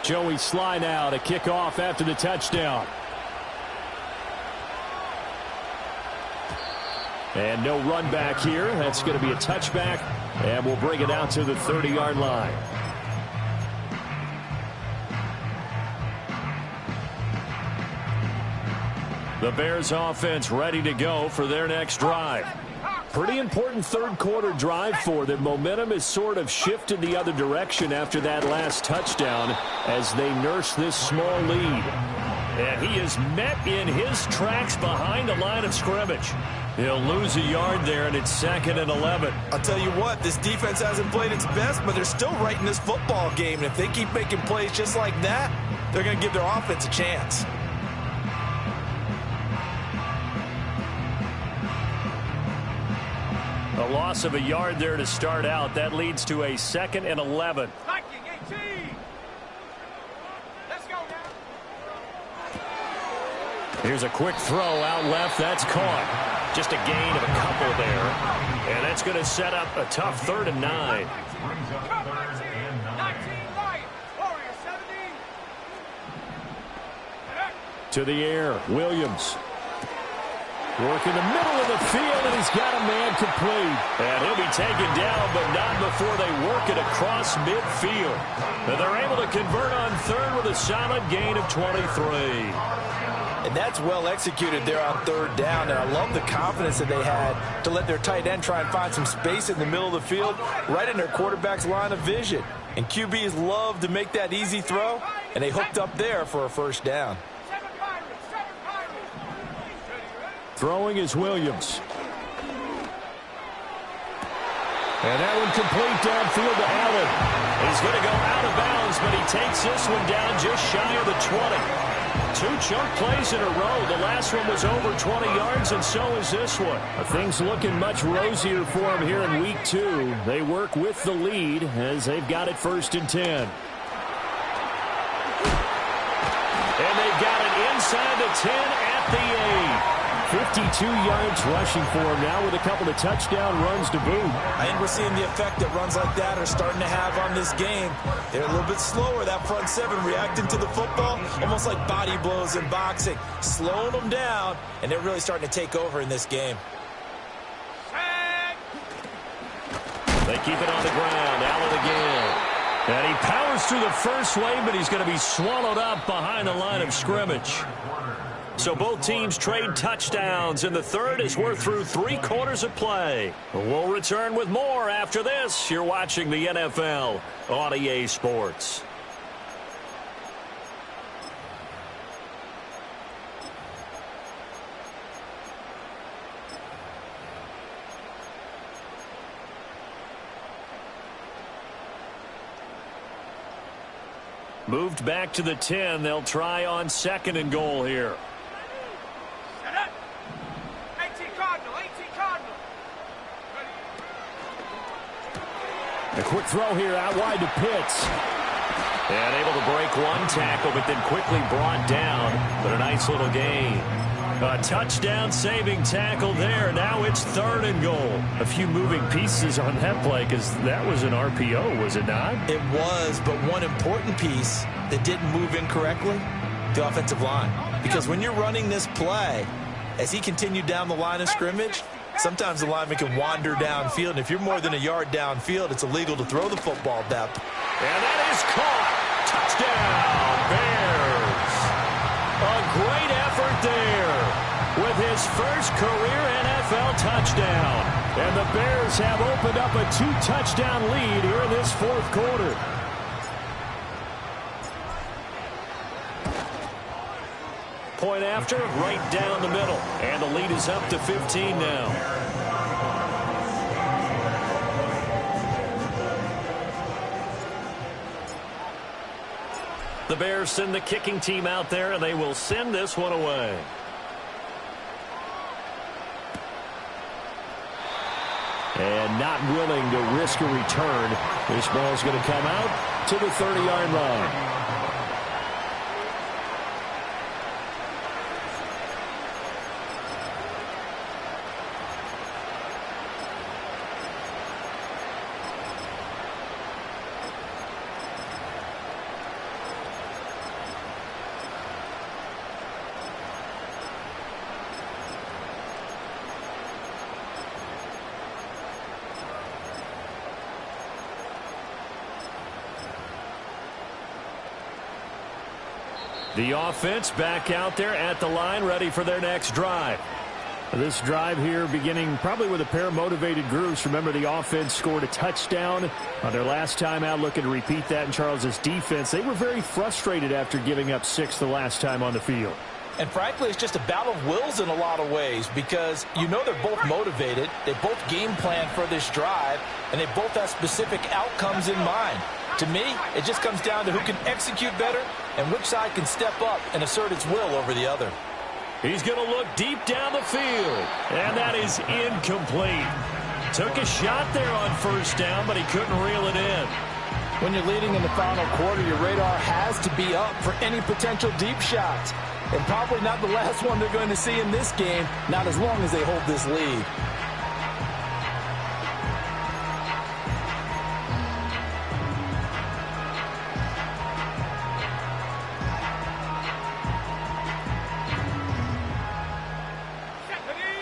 Joey Sly now to kick off after the touchdown. And no run back here. That's going to be a touchback. And we'll bring it out to the 30-yard line. The Bears offense ready to go for their next drive. Pretty important third quarter drive for them. Momentum has sort of shifted the other direction after that last touchdown as they nurse this small lead. And he is met in his tracks behind the line of scrimmage. He'll lose a yard there, and it's 2nd and 11. I'll tell you what, this defense hasn't played its best, but they're still right in this football game. And if they keep making plays just like that, they're going to give their offense a chance. A loss of a yard there to start out. That leads to a 2nd and 11. Here's a quick throw out left. That's caught. Just a gain of a couple there. And that's going to set up a tough 3rd and 9. To the air, Williams. Work in the middle of the field, and he's got a man complete. And he'll be taken down, but not before they work it across midfield. And they're able to convert on 3rd with a solid gain of 23. And that's well executed there on 3rd down. And I love the confidence that they had to let their tight end try and find some space in the middle of the field, right in their quarterback's line of vision. And QBs love to make that easy throw, and they hooked up there for a 1st down. Throwing is Williams. And that one complete downfield to Allen. He's going to go out of bounds, but he takes this one down just shy of the 20. 2 chunk plays in a row. The last one was over 20 yards, and so is this one. Things looking much rosier for him here in week 2. They work with the lead as they've got it 1st and 10. And they've got it inside the 10 at the 8. 52 yards rushing for him now with a couple of touchdown runs to boot. I think we're seeing the effect that runs like that are starting to have on this game. They're a little bit slower, that front 7, reacting to the football, almost like body blows in boxing, slowing them down, and they're really starting to take over in this game. They keep it on the ground. Allen again. And he powers through the first wave, but he's going to be swallowed up behind the line of scrimmage. So both teams trade touchdowns in the 3rd as we're through 3 quarters of play. We'll return with more after this. You're watching the NFL on EA Sports. Moved back to the 10. They'll try on 2nd and goal here. A quick throw here out wide to Pitts. And able to break one tackle, but then quickly brought down. But a nice little gain. A touchdown-saving tackle there. Now it's 3rd and goal. A few moving pieces on that play because that was an RPO, was it not? It was, but one important piece that didn't move incorrectly, the offensive line. Because when you're running this play, as he continued down the line of scrimmage, sometimes the lineman can wander downfield. And if you're more than a yard downfield, it's illegal to throw the football at that point. And that is caught. Touchdown, Bears. A great effort there with his first career NFL touchdown. And the Bears have opened up a 2-touchdown lead here in this 4th quarter. Point after, right down the middle. And the lead is up to 15 now. The Bears send the kicking team out there, and they will send this one away. And not willing to risk a return. This ball is going to come out to the 30-yard line. The offense back out there at the line, ready for their next drive. This drive here beginning probably with a pair of motivated groups. Remember, the offense scored a touchdown on their last time out, looking to repeat that in Charles's defense. They were very frustrated after giving up 6 the last time on the field. And frankly, it's just a battle of wills in a lot of ways because you know they're both motivated. They both game plan for this drive, and they both have specific outcomes in mind. To me, it just comes down to who can execute better and which side can step up and assert its will over the other. He's going to look deep down the field, and that is incomplete. Took a shot there on 1st down, but he couldn't reel it in. When you're leading in the final quarter, your radar has to be up for any potential deep shots. And probably not the last one they're going to see in this game, not as long as they hold this lead.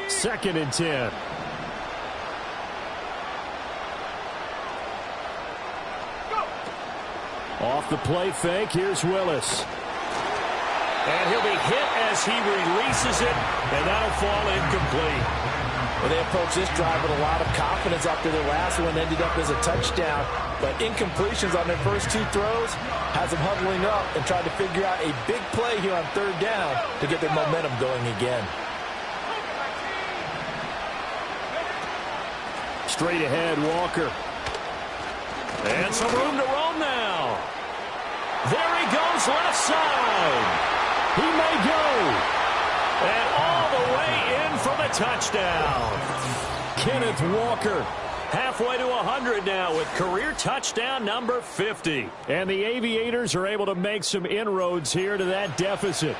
Second and 10. Off the play fake, here's Willis. And he'll be hit as he releases it, and that'll fall incomplete. Well, they approached this drive with a lot of confidence after their last one ended up as a touchdown. But incompletions on their first 2 throws has them huddling up and trying to figure out a big play here on 3rd down to get their momentum going again. Straight ahead, Walker. And some room to roam now. There he goes, left side. He may go. And all the way in for the touchdown. Kenneth Walker, halfway to 100 now with career touchdown number 50. And the Aviators are able to make some inroads here to that deficit.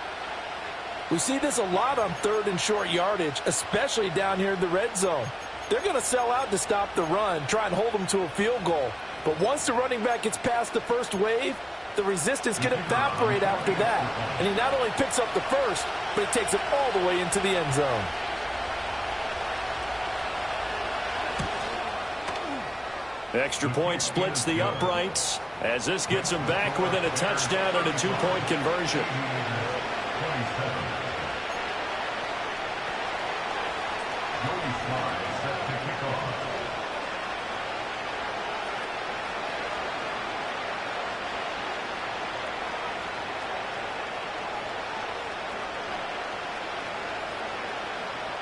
We see this a lot on 3rd and short yardage, especially down here in the red zone. They're going to sell out to stop the run, try and hold them to a field goal. But once the running back gets past the first wave, the resistance can evaporate after that. And he not only picks up the first, but he takes it all the way into the end zone. Extra point splits the uprights as this gets them back within a touchdown and a 2-point conversion.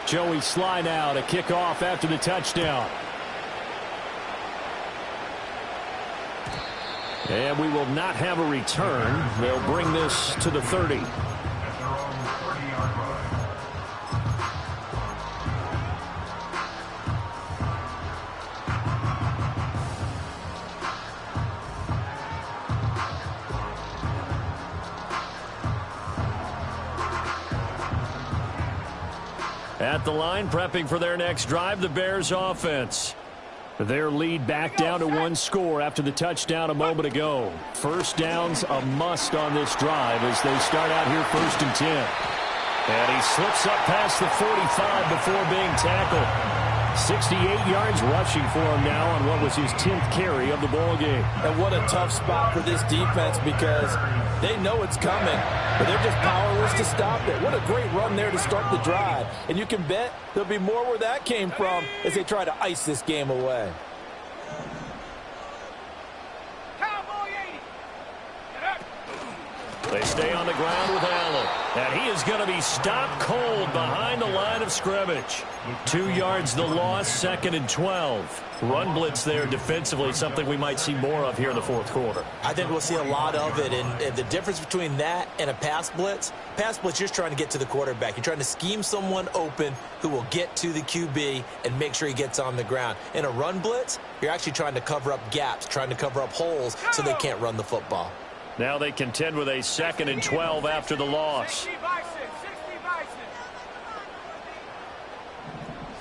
Joey Sly now to kick off after the touchdown. And we will not have a return. They'll bring this to the 30. At the line, prepping for their next drive, the Bears offense. Their lead back down to one score after the touchdown a moment ago. First down's a must on this drive as they start out here 1st and 10. And he slips up past the 45 before being tackled. 68 yards rushing for him now on what was his 10th carry of the ball game. And what a tough spot for this defense because they know it's coming, but they're just powerless to stop it. What a great run there to start the drive. And you can bet there'll be more where that came from as they try to ice this game away. They stay on the ground with Allen. And he is going to be stopped cold behind the line of scrimmage. 2 yards the loss, 2nd and 12. Run blitz there defensively, something we might see more of here in the 4th quarter. I think we'll see a lot of it. And the difference between that and a pass blitz, you're just trying to get to the quarterback. You're trying to scheme someone open who will get to the QB and make sure he gets on the ground. In a run blitz, you're actually trying to cover up gaps, trying to cover up holes so they can't run the football. Now they contend with a 2nd and 12 after the loss. 60 Bison.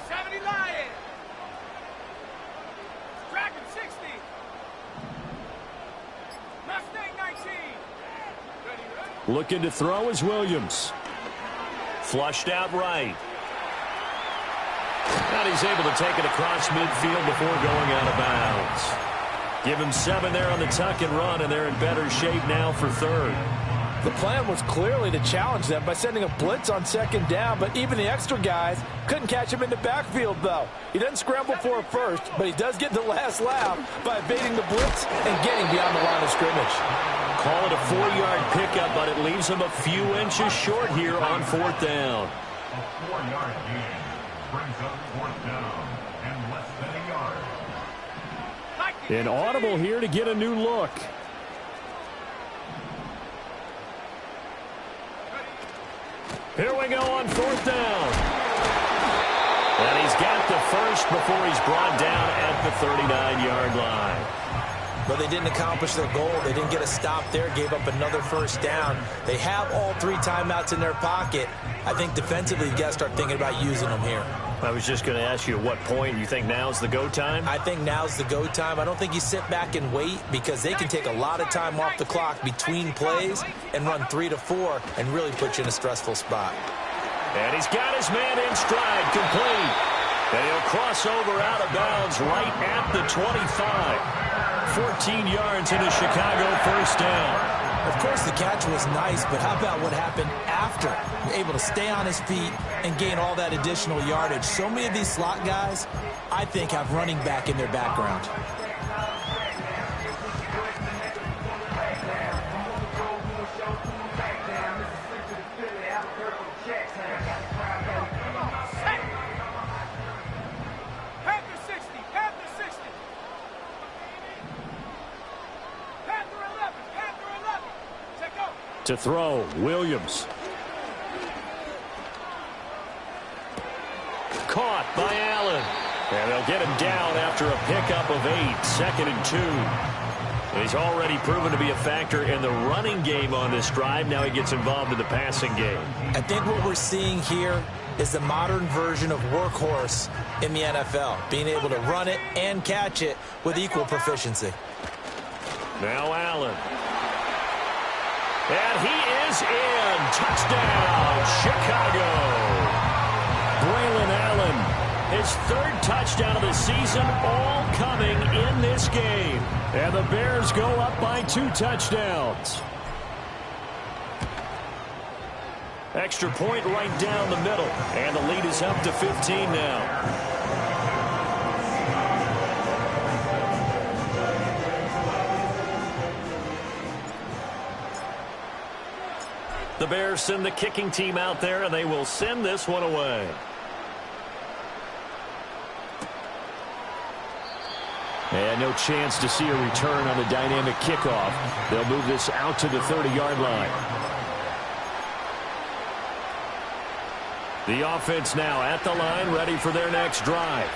70 Lion. Dragon 60. Mustang 19. Ready? Looking to throw is Williams. Flushed out right. And he's able to take it across midfield before going out of bounds. Give him 7 there on the tuck and run, and they're in better shape now for 3rd. The plan was clearly to challenge them by sending a blitz on 2nd down, but even the extra guys couldn't catch him in the backfield, though. He doesn't scramble for it first, but he does get the last laugh by evading the blitz and getting beyond the line of scrimmage. Call it a 4-yard pickup, but it leaves him a few inches short here on 4th down. A 4-yard gain brings up 4th down and less than a yard. An audible here to get a new look. Here we go on 4th down. And he's got the first before he's brought down at the 39-yard line. But they didn't accomplish their goal. They didn't get a stop there, gave up another 1st down. They have all 3 timeouts in their pocket. I think defensively you've got to start thinking about using them here. I was just going to ask you at what point you think now's the go time? I think now's the go time. I don't think you sit back and wait because they can take a lot of time off the clock between plays and run 3 to 4 and really put you in a stressful spot. And he's got his man in stride, complete. And he'll cross over out of bounds right at the 25. 14 yards in a Chicago 1st down. Of course, the catch was nice, but how about what happened after? Able to stay on his feet and gain all that additional yardage. So many of these slot guys, I think, have running back in their background. To throw, Williams. Caught by Allen. And they'll get him down after a pickup of 8, 2nd and 2. And he's already proven to be a factor in the running game on this drive. Now he gets involved in the passing game. I think what we're seeing here is the modern version of workhorse in the NFL, being able to run it and catch it with equal proficiency. Now Allen. And he is in. Touchdown, Chicago. Braylon Allen, his 3rd touchdown of the season, all coming in this game. And the Bears go up by 2 touchdowns. Extra point right down the middle. And the lead is up to 15 now. The Bears send the kicking team out there, and they will send this one away. And no chance to see a return on the dynamic kickoff. They'll move this out to the 30-yard line. The offense now at the line, ready for their next drive.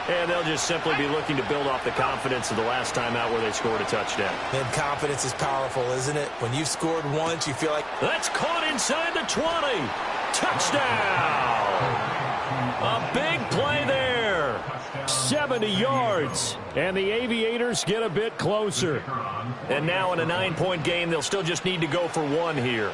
And they'll just simply be looking to build off the confidence of the last time out where they scored a touchdown. And confidence is powerful, isn't it? When you've scored once, you feel like... That's caught inside the 20. Touchdown! A big play there. 70 yards. And the Aviators get a bit closer. And now in a 9-point game, they'll still just need to go for one here.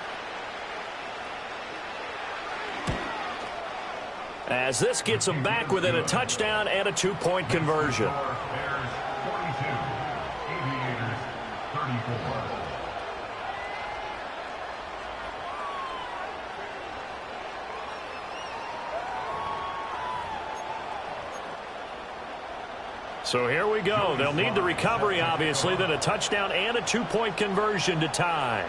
As this gets them back within a touchdown and a 2-point conversion. Bears 42, Aviators 34. So here we go. They'll need the recovery, obviously, then a touchdown and a 2-point conversion to tie.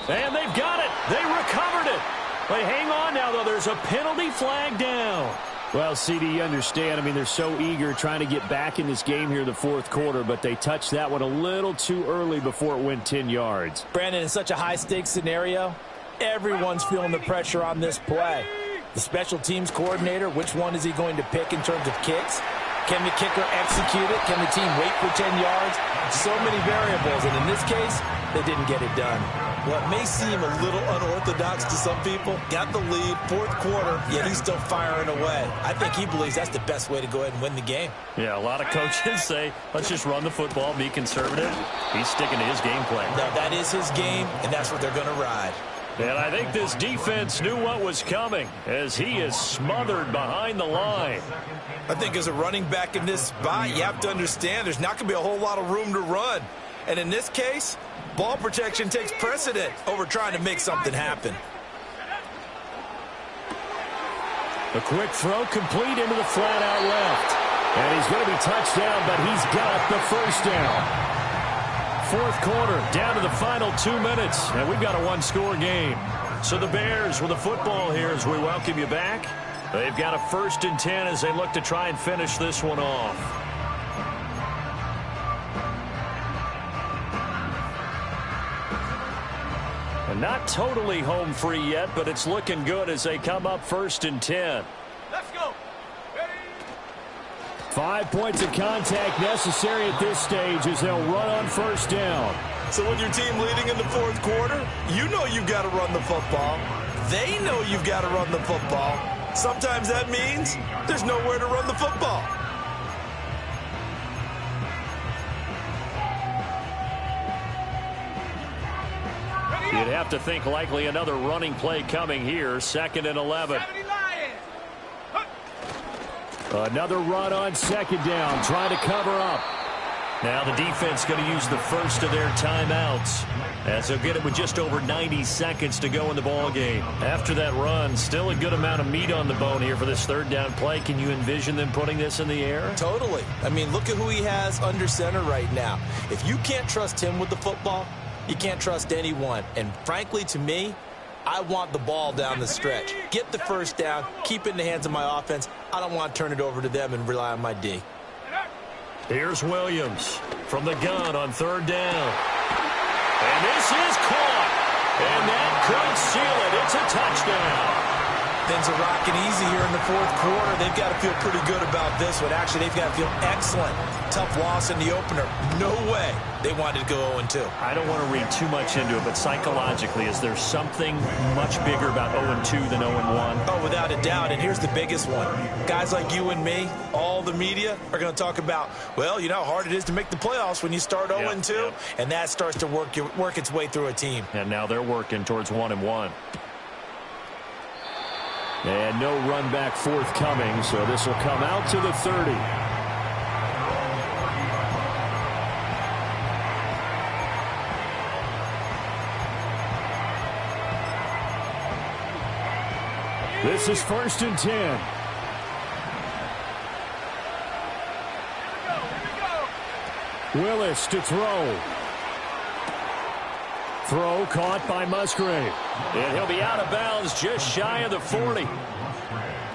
And they've got it. They recovered it. They hang on now, though. There's a penalty flag down. Well, CD, you understand. I mean, they're so eager trying to get back in this game here in the fourth quarter, but they touched that one a little too early before it went 10 yards. Brandon, in such a high-stakes scenario, everyone's feeling the pressure on this play. The special teams coordinator, which one is he going to pick in terms of kicks? Can the kicker execute it? Can the team wait for 10 yards? So many variables, and in this case, they didn't get it done. Well, it may seem a little unorthodox to some people. Got the lead, fourth quarter, yet he's still firing away. I think he believes that's the best way to go ahead and win the game. Yeah, a lot of coaches say, let's just run the football, be conservative. He's sticking to his game plan. Now, that is his game, and that's what they're going to ride. And I think this defense knew what was coming as he is smothered behind the line. I think as a running back in this spot, you have to understand there's not going to be a whole lot of room to run. And in this case, ball protection takes precedent over trying to make something happen. A quick throw complete into the flat out left. And he's going to be touched down, but he's got the first down. Fourth quarter, down to the final 2 minutes, and we've got a one-score game. So the Bears with the football here as we welcome you back. They've got a 1st and 10 as they look to try and finish this one off. And not totally home free yet, but it's looking good as they come up 1st and 10. Let's go. 5 points of contact necessary at this stage as they'll run on first down. So when your team leading in the fourth quarter, you know you've got to run the football. They know you've got to run the football. Sometimes that means there's nowhere to run the football. You'd have to think likely another running play coming here, 2nd and 11. 70 Lions. Another run on 2nd down, trying to cover up. Now the defense going to use the first of their timeouts as they'll get it with just over 90 seconds to go in the ball game. After that run, still a good amount of meat on the bone here for this 3rd down play. Can you envision them putting this in the air? Totally. I mean, look at who he has under center right now. If you can't trust him with the football, you can't trust anyone. And frankly, to me, I want the ball down the stretch. Get the first down, keep it in the hands of my offense. I don't want to turn it over to them and rely on my D. Here's Williams from the gun on 3rd down. And this is caught. And that could seal it. It's a touchdown. Things are rocking easy here in the fourth quarter. They've got to feel pretty good about this one. Actually, they've got to feel excellent. Tough loss in the opener. No way they wanted to go 0-2. I don't want to read too much into it, but psychologically, is there something much bigger about 0-2 than 0-1? Oh, without a doubt, and here's the biggest one. Guys like you and me, all the media, are going to talk about, well, you know how hard it is to make the playoffs when you start 0-2, and that starts to work its way through a team. And now they're working towards 1-1. And no run back forthcoming, so this will come out to the 30. This is 1st and 10. Willis to throw. Throw caught by Musgrave. And he'll be out of bounds just shy of the 40.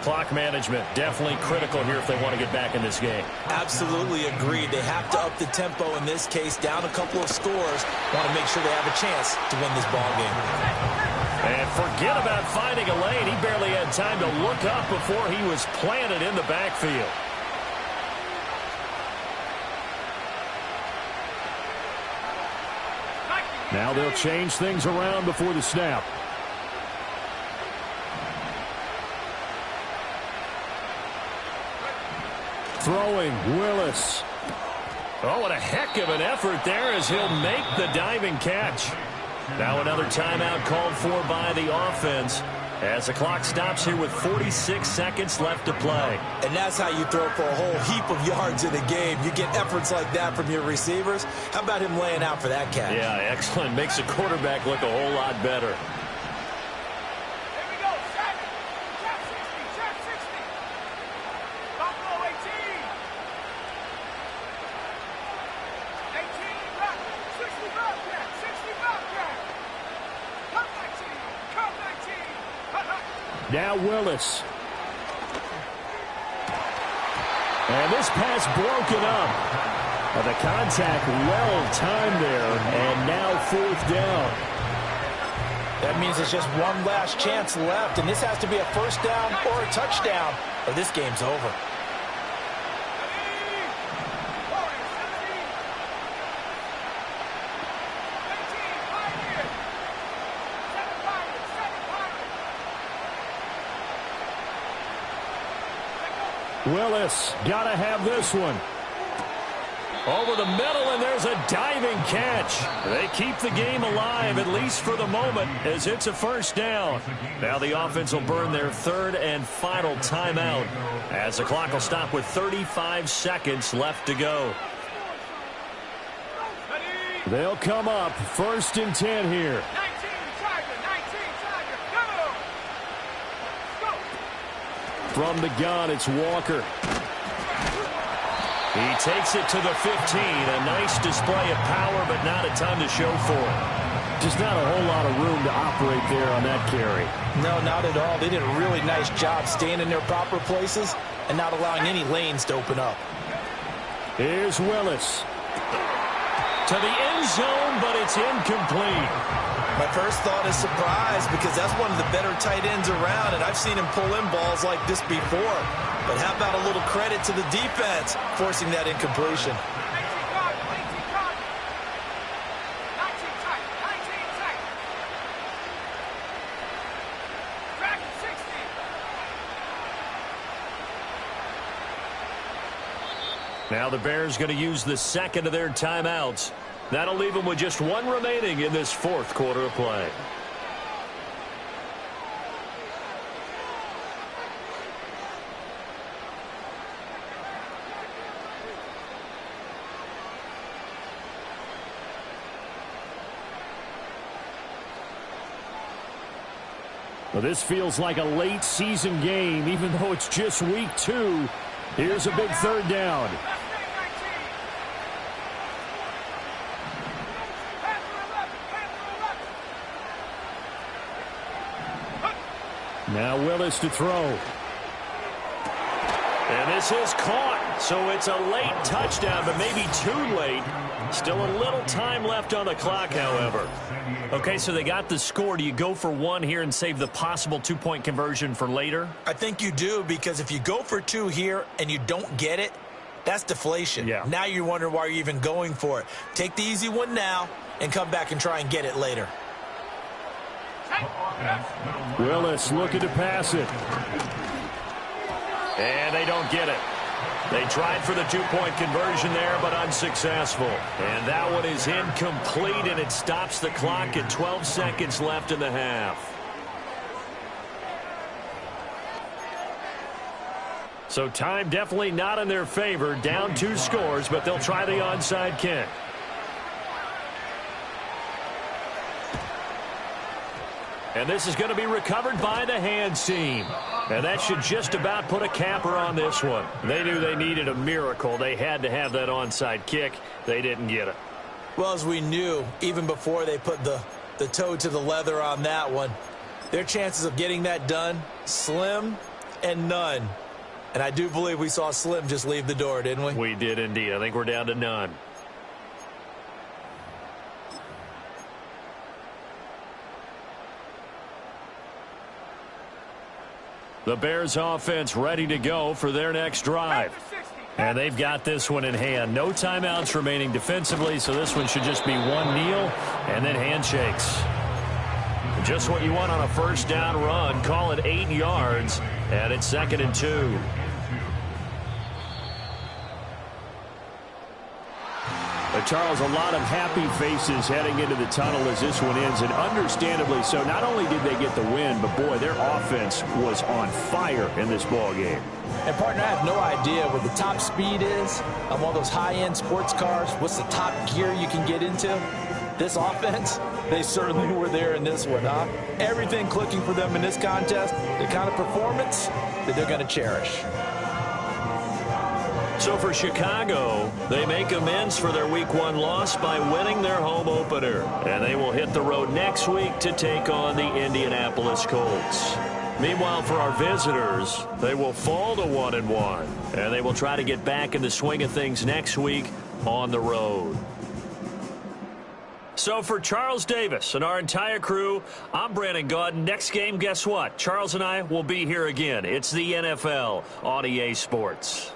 Clock management definitely critical here if they want to get back in this game. Absolutely agreed. They have to up the tempo in this case, down a couple of scores. Want to make sure they have a chance to win this ball game. And forget about finding a lane. He barely had time to look up before he was planted in the backfield. Now they'll change things around before the snap. Throwing, Willis. Oh, what a heck of an effort there as he'll make the diving catch. Now another timeout called for by the offense as the clock stops here with 46 seconds left to play. And that's how you throw for a whole heap of yards in a game. You get efforts like that from your receivers. How about him laying out for that catch? Yeah, excellent. Makes the quarterback look a whole lot better. Here we go. Trap 60. Trap 60. Buffalo 18. 18. Rock. 60 Bobcat. 60 Bobcat. Cut 19. Cut 19. Now Willis. And this pass broken up. The contact well timed there, and now 4th down. That means it's just one last chance left, and this has to be a first down or a touchdown, or this game's over. Willis, gotta have this one. Over the middle, and there's a diving catch. They keep the game alive, at least for the moment, as it's a first down. Now the offense will burn their 3rd and final timeout, as the clock will stop with 35 seconds left to go. They'll come up 1st and 10 here. 19 Tiger. 19 Tiger. Go. From the gun, it's Walker. He takes it to the 15. A nice display of power, but not a ton to show for it. Just not a whole lot of room to operate there on that carry. No, not at all. They did a really nice job staying in their proper places and not allowing any lanes to open up. Here's Willis. To the end zone, but it's incomplete. My first thought is surprise, because that's one of the better tight ends around, and I've seen him pull in balls like this before. But how about a little credit to the defense forcing that incompletion? 19 Tiger. 19 Tiger. 19 Tiger. 19 Tiger. Dragon 60. Now the Bears going to use the second of their timeouts. That'll leave them with just one remaining in this 4th quarter of play. Well, this feels like a late season game, even though it's just week 2. Here's a big 3rd down. Now Willis to throw. And this is caught, so it's a late touchdown, but maybe too late. Still a little time left on the clock, however. Okay, so they got the score. Do you go for 1 here and save the possible 2-point conversion for later? I think you do, because if you go for 2 here and you don't get it, that's deflation. Yeah. Now you're wondering why you're even going for it. Take the easy one now and come back and try and get it later. Willis looking to pass it. And they don't get it. They tried for the 2-point conversion there, but unsuccessful. And that one is incomplete, and it stops the clock at 12 seconds left in the half. So time definitely not in their favor. Down 2 scores, but they'll try the onside kick. And this is going to be recovered by the hands team. And that should just about put a capper on this one. They knew they needed a miracle. They had to have that onside kick. They didn't get it. Well, as we knew, even before they put the toe to the leather on that one, their chances of getting that done, slim and none. And I do believe we saw Slim just leave the door, didn't we? We did indeed. I think we're down to none. The Bears offense ready to go for their next drive. And they've got this one in hand. No timeouts remaining defensively, so this one should just be 1 kneel And then handshakes. Just what you want on a first down run. Call it 8 yards, and it's 2nd and 2. Charles, a lot of happy faces heading into the tunnel as this one ends, and understandably so. Not only did they get the win, but boy, their offense was on fire in this ball game. And partner, I have no idea what the top speed is on one of those high-end sports cars. What's the top gear you can get into? This offense, they certainly were there in this one, huh? Everything clicking for them in this contest, the kind of performance that they're going to cherish. So for Chicago, they make amends for their Week 1 loss by winning their home opener. And they will hit the road next week to take on the Indianapolis Colts. Meanwhile, for our visitors, they will fall to 1-1. And they will try to get back in the swing of things next week on the road. So for Charles Davis and our entire crew, I'm Brandon Gaudin. Next game, guess what? Charles and I will be here again. It's the NFL on EA Sports.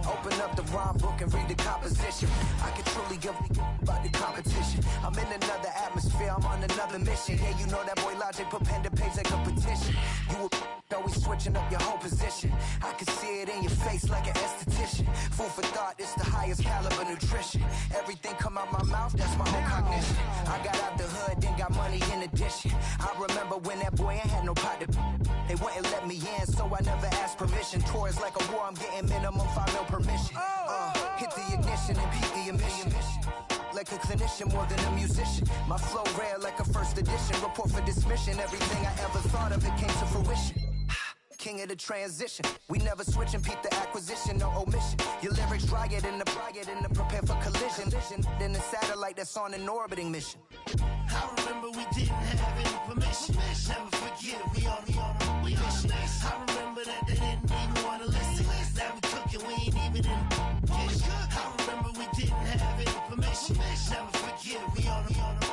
Open up the rhyme book and read the composition. I can truly give about the competition. I'm in another atmosphere, I'm on another mission. Yeah, you know that boy Logic put pen to page like a petition. You always switching up your whole position. I can see it in your face like an esthetician. Food for thought, it's the highest caliber nutrition. Everything come out my mouth, that's my whole cognition. I got out the hood, then got money in addition. I remember when that boy ain't had no pot to. They wouldn't let me in, so I never asked permission. Tours like a war, I'm getting minimum 5 mil permission. Hit the ignition and beat the emission. Like a clinician more than a musician. My flow rare like a first edition. Report for dismission. Everything I ever thought of, it came to fruition. King of the transition. We never switch and peep the acquisition, no omission. Your lyrics dry it in the prepare for collision. Then the satellite that's on an orbiting mission. I remember we didn't have any permission. Never forget we on a mission. I remember that they didn't even want to listen. Now we cooking, we ain't even in the kitchen. I remember we didn't have any permission. Never forget we on a